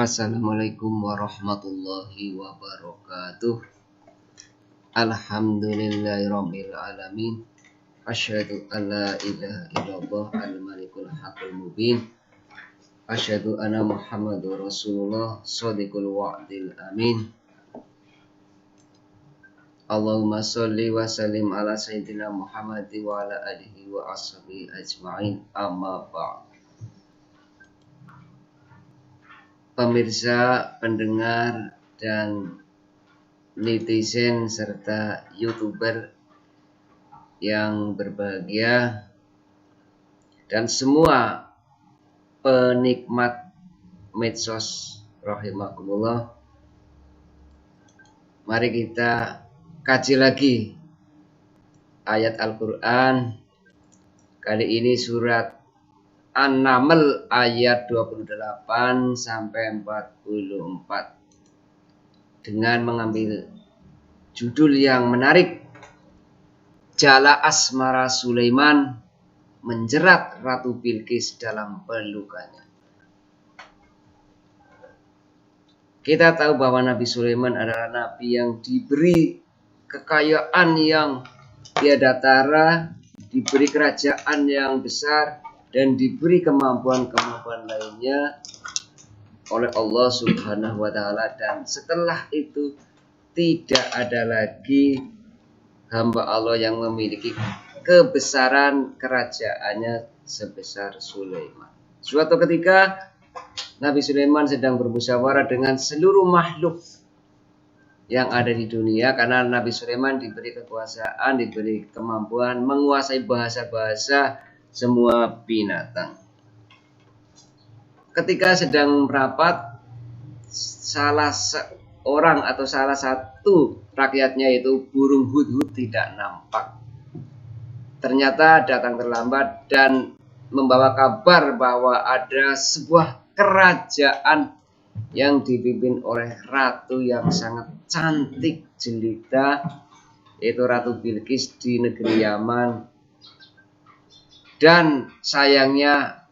Assalamualaikum warahmatullahi wabarakatuh. Alhamdulillahirabbil alamin. Asyhadu an la ilaha illallah al-malikul haqqul mubin. Asyhadu anna Muhammadur Rasulullah shadiqul wa'dil amin. Allahumma sholli wa sallim ala sayyidina Muhammad wa ala alihi wa ashabihi ajma'in. Amma ba'd. Pemirsa, pendengar, dan netizen serta YouTuber yang berbahagia dan semua penikmat medsos rahimakumullah, mari kita kaji lagi ayat Al-Quran. Kali ini surat An-Naml ayat 28 sampai 44 dengan mengambil judul yang menarik, Jala Asmara Sulaiman menjerat Ratu Bilqis dalam pelukannya. Kita tahu bahwa Nabi Sulaiman adalah nabi yang diberi kekayaan yang tiada tara, diberi kerajaan yang besar, dan diberi kemampuan-kemampuan lainnya oleh Allah Subhanahu wa Ta'ala. Dan setelah itu tidak ada lagi hamba Allah yang memiliki kebesaran kerajaannya sebesar Sulaiman. Suatu ketika Nabi Sulaiman sedang bermusyawarah dengan seluruh makhluk yang ada di dunia, karena Nabi Sulaiman diberi kekuasaan, diberi kemampuan menguasai bahasa-bahasa semua binatang. Ketika sedang merapat, salah seorang atau salah satu rakyatnya, yaitu burung hudhud, tidak nampak. Ternyata datang terlambat dan membawa kabar bahwa ada sebuah kerajaan yang dipimpin oleh ratu yang sangat cantik jelita, yaitu Ratu Bilqis di negeri Yaman. Dan sayangnya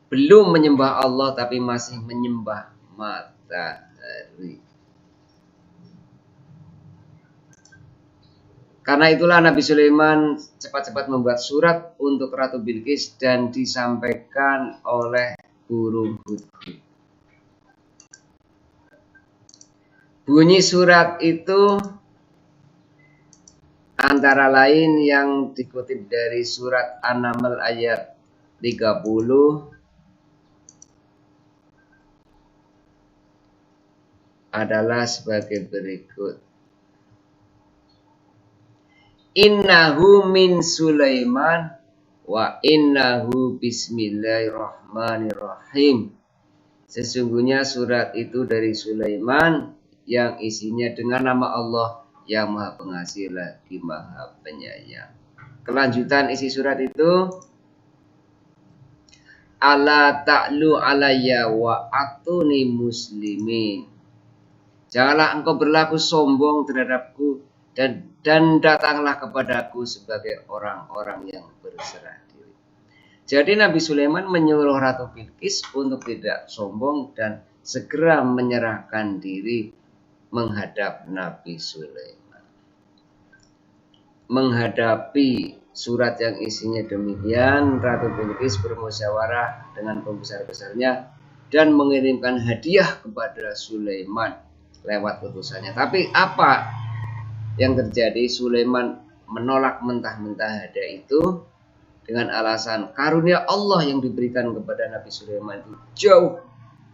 belum menyembah Allah, tapi masih menyembah matahari. Karena itulah Nabi Sulaiman cepat-cepat membuat surat untuk Ratu Bilqis dan disampaikan oleh burung hudhud. Bunyi surat itu antara lain yang dikutip dari surat An-Naml ayat 30, adalah sebagai berikut. Innahu min Sulaiman wa innahu bismillahirrahmanirrahim. Sesungguhnya surat itu dari Sulaiman yang isinya dengan nama Allah yang Maha Pengasih lagi Maha Penyayang. Kelanjutan isi surat itu, Ala ta'lu alayya wa atuni muslimin. Janganlah engkau berlaku sombong terhadapku dan datanglah kepadaku sebagai orang-orang yang berserah diri. Jadi Nabi Sulaiman menyuruh Ratu Bilqis untuk tidak sombong dan segera menyerahkan diri menghadap Nabi Sulaiman. Menghadapi surat yang isinya demikian, Ratu Bilqis bermusyawarah dengan pembesar-besarnya dan mengirimkan hadiah kepada Sulaiman lewat utusannya. Tapi apa yang terjadi? Sulaiman menolak mentah-mentah hadiah itu dengan alasan karunia Allah yang diberikan kepada Nabi Sulaiman itu jauh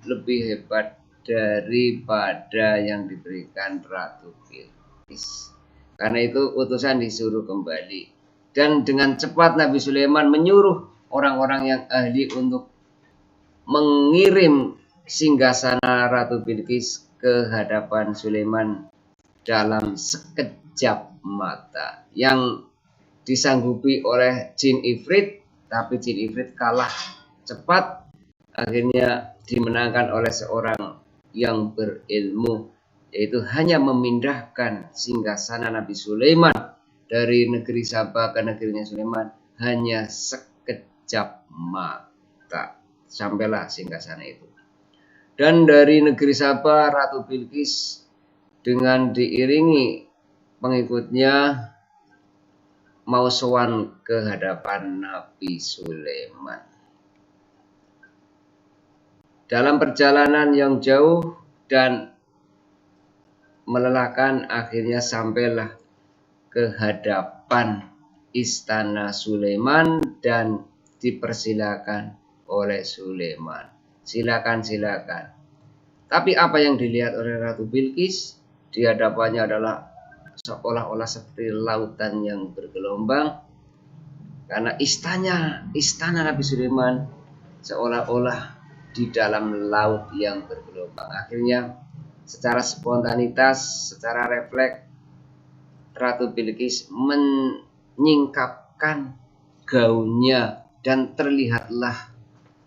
lebih hebat daripada yang diberikan Ratu Bilqis. Karena itu utusan disuruh kembali. Dan dengan cepat Nabi Sulaiman menyuruh orang-orang yang ahli untuk mengirim singgasana Ratu Bilqis ke hadapan Sulaiman dalam sekejap mata, yang disanggupi oleh jin ifrit. Tapi jin ifrit kalah cepat, akhirnya dimenangkan oleh seorang yang berilmu, yaitu hanya memindahkan singgasana Nabi Sulaiman dari negeri Sabah ke negerinya Sulaiman hanya sekejap mata. Sampailah singgasana itu. Dan dari negeri Sabah, Ratu Bilqis dengan diiringi pengikutnya mau sowan ke hadapan Nabi Sulaiman. Dalam perjalanan yang jauh dan melelahkan, akhirnya sampailah ke hadapan istana Sulaiman dan dipersilakan oleh Sulaiman. Silakan, silakan. Tapi apa yang dilihat oleh Ratu Bilqis di hadapannya adalah seolah-olah seperti lautan yang bergelombang, karena istana Nabi Sulaiman seolah-olah di dalam laut yang bergelombang. Akhirnya secara spontanitas, secara refleks, Ratu Bilqis menyingkapkan gaunnya dan terlihatlah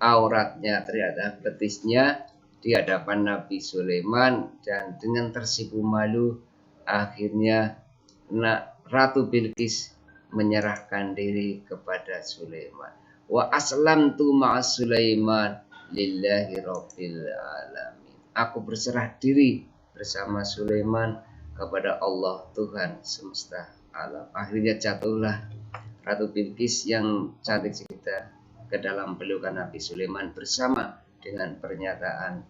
auratnya, terlihat betisnya di hadapan Nabi Sulaiman, dan dengan tersipu malu akhirnya Ratu Bilqis menyerahkan diri kepada Sulaiman. Wa aslamtu ma'as Sulaiman lillahi rabbil alamin. Aku berserah diri bersama Sulaiman kepada Allah, Tuhan semesta alam. Akhirnya jatuhlah Ratu Bilqis yang cantik cerita ke dalam pelukan Nabi Sulaiman bersama dengan pernyataan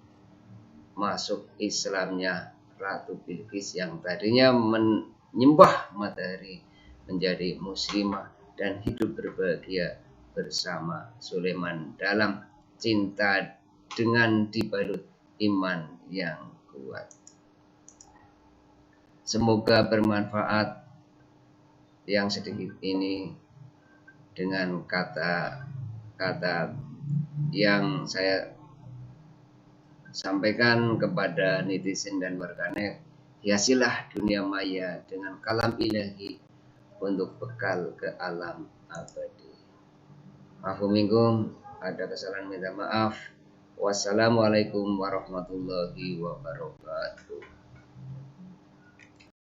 masuk Islamnya Ratu Bilqis yang tadinya menyembah matahari menjadi muslimah dan hidup berbahagia bersama Sulaiman dalam cinta dengan dibalut iman yang kuat. Semoga bermanfaat yang sedikit ini dengan kata-kata yang saya sampaikan kepada netizen dan warganet. Hiasilah dunia maya dengan kalam ilahi untuk bekal ke alam abadi. Maafuminkum, ada kesalahan minta maaf. Wassalamualaikum warahmatullahi wabarakatuh.